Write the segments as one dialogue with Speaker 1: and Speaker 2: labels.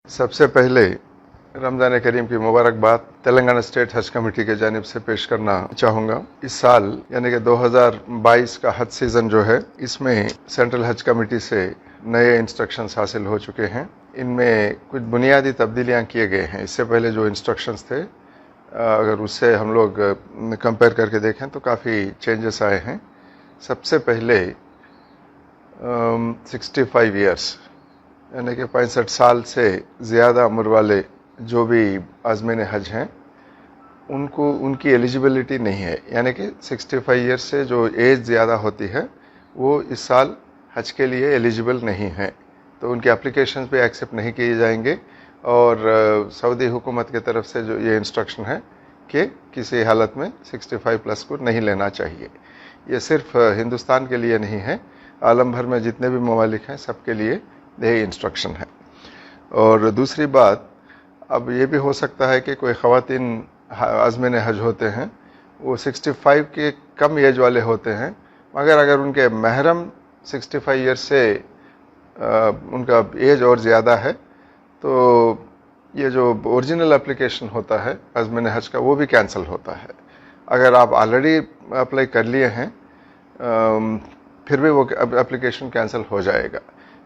Speaker 1: सबसे पहले रमज़ान करीम की मुबारकबाद तेलंगाना स्टेट हज कमेटी के जानिब से पेश करना चाहूँगा। इस साल यानी कि 2022 का हज सीज़न जो है, इसमें सेंट्रल हज कमेटी से नए इंस्ट्रक्शंस हासिल हो चुके हैं। इनमें कुछ बुनियादी तब्दीलियाँ किए गए हैं। इससे पहले जो इंस्ट्रक्शंस थे, अगर उससे हम लोग कंपेयर करके देखें तो काफ़ी चेंजेस आए हैं। सबसे पहले 65 ईयर्स यानी कि 65 साल से ज़्यादा उम्र वाले जो भी आज़मीन हज हैं, उनको उनकी एलिजिबिलिटी नहीं है। यानी कि 65 ईयर्स से जो एज ज़्यादा होती है वो इस साल हज के लिए एलिजिबल नहीं है, तो उनके एप्लीकेशंस भी एक्सेप्ट नहीं किए जाएंगे। और सऊदी हुकूमत की तरफ से जो ये इंस्ट्रक्शन है कि किसी हालत में 65 प्लस को नहीं लेना चाहिए। ये सिर्फ हिंदुस्तान के लिए नहीं है, आलम भर में जितने भी ममालिक हैं सबके लिए यही इंस्ट्रक्शन है। और दूसरी बात, अब ये भी हो सकता है कि कोई ख़वातीन आज़मीन हज होते हैं, वो 65 के कम एज वाले होते हैं, मगर अगर उनके महरम 65 ईयर से उनका एज और ज़्यादा है, तो ये जो ओरिजिनल एप्लीकेशन होता है आज़मीन हज का, वो भी कैंसिल होता है। अगर आप ऑलरेडी अप्लाई कर लिए हैं, फिर भी वो एप्लीकेशन कैंसिल हो जाएगा।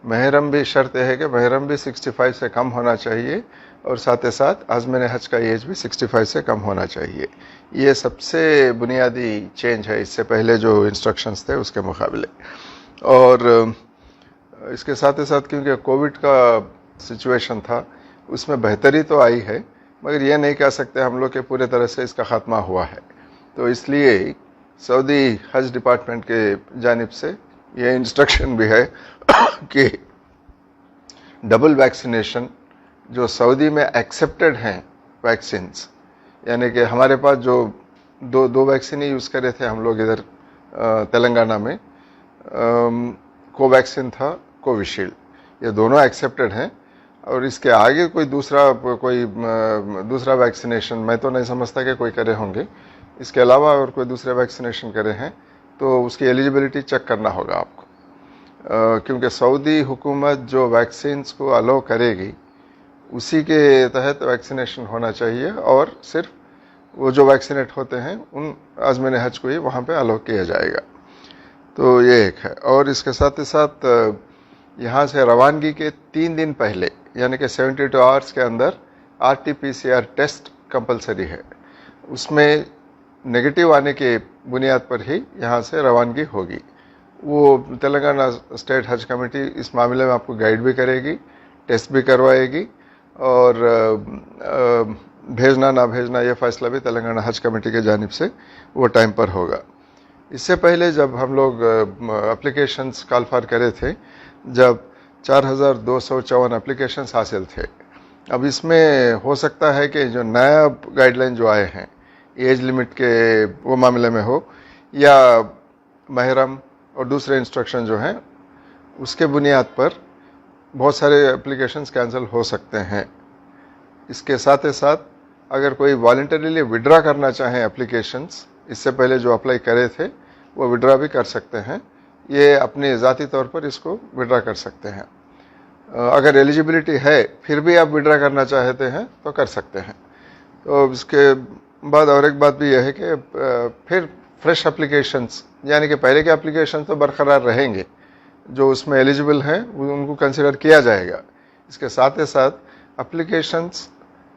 Speaker 1: महरम भी शर्त है कि महरम भी 65 से कम होना चाहिए, और साथ ही साथ आज़मीन हज का एज भी 65 से कम होना चाहिए। ये सबसे बुनियादी चेंज है इससे पहले जो इंस्ट्रक्शंस थे उसके मुकाबले। और इसके साथ ही साथ क्योंकि कोविड का सिचुएशन था, उसमें बेहतरी तो आई है, मगर ये नहीं कह सकते हम लोग कि पूरे तरह से इसका ख़ात्मा हुआ है। तो इसलिए सऊदी हज डिपार्टमेंट के जानिब से ये इंस्ट्रक्शन भी है कि डबल वैक्सीनेशन जो सऊदी में एक्सेप्टेड हैं वैक्सीन्स, यानी कि हमारे पास जो दो वैक्सीन ही यूज़ करे थे हम लोग इधर तेलंगाना में, कोवैक्सीन था, कोविशील्ड, ये दोनों एक्सेप्टेड हैं। और इसके आगे कोई दूसरा वैक्सीनेशन मैं तो नहीं समझता कि कोई करे होंगे। इसके अलावा और कोई दूसरे वैक्सीनेशन करे हैं तो उसकी एलिजिबिलिटी चेक करना होगा आपको, क्योंकि सऊदी हुकूमत जो वैक्सीन्स को अलाउ करेगी उसी के तहत वैक्सीनेशन होना चाहिए, और सिर्फ वो जो वैक्सीनेट होते हैं उन आज़मीन हज को ही वहाँ पे अलाउ किया जाएगा। तो ये एक है। और इसके साथ ही साथ यहाँ से रवानगी के 3 दिन पहले यानी कि 72 आवर्स के अंदर RT-PCR टेस्ट कंपलसरी है। उसमें नेगेटिव आने के बुनियाद पर ही यहाँ से रवानगी होगी। वो तेलंगाना स्टेट हज कमेटी इस मामले में आपको गाइड भी करेगी, टेस्ट भी करवाएगी, और भेजना ना भेजना ये फैसला भी तेलंगाना हज कमेटी के जानिब से वो टाइम पर होगा। इससे पहले जब हम लोग एप्लीकेशंस कॉल फॉर करे थे, जब 4254 एप्लीकेशंस हासिल थे। अब इसमें हो सकता है कि जो नया गाइडलाइन जो आए हैं एज लिमिट के वो मामले में हो, या महरम और दूसरे इंस्ट्रक्शन जो हैं उसके बुनियाद पर बहुत सारे एप्लीकेशंस कैंसिल हो सकते हैं। इसके साथ ही साथ अगर कोई वॉलंटरीली विड्रा करना चाहें एप्लीकेशंस, इससे पहले जो अप्लाई करे थे, वो विड्रा भी कर सकते हैं। ये अपने ज़ाती तौर पर इसको विड्रा कर सकते हैं। अगर एलिजिबिलिटी है फिर भी आप विड्रा करना चाहते हैं तो कर सकते हैं। तो इसके बाद और एक बात भी यह है कि फिर फ्रेश एप्लीकेशंस, यानी कि पहले के एप्लीकेशन तो बरकरार रहेंगे, जो उसमें एलिजिबल हैं उनको कंसिडर किया जाएगा। इसके साथ ही साथ एप्लीकेशंस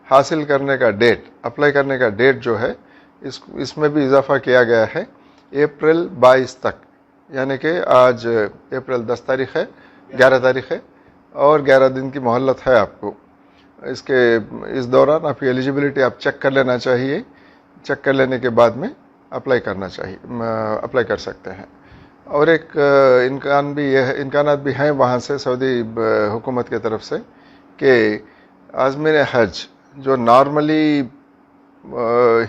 Speaker 1: हासिल करने का डेट, अप्लाई करने का डेट जो है, इसमें भी इजाफा किया गया है अप्रैल 22 तक। यानी कि आज अप्रैल 10 तारीख है, 11 तारीख है, और 11 दिन की मोहलत है आपको। इस दौरान आपकी एलिजिबिलिटी आप चेक कर लेना चाहिए। चेक कर लेने के बाद में अप्लाई अप्लाई कर सकते हैं। और एक इम्कानात भी हैं वहाँ से सऊदी हुकूमत की तरफ से कि आज़मीन हज जो नॉर्मली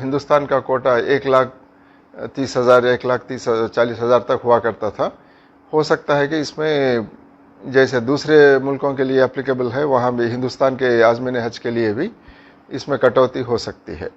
Speaker 1: हिंदुस्तान का कोटा 1,30,000 1,40,000 तक हुआ करता था, हो सकता है कि इसमें जैसे दूसरे मुल्कों के लिए एप्लीकेबल है, वहाँ भी हिंदुस्तान के आज़मीन हज के लिए भी इसमें कटौती हो सकती है।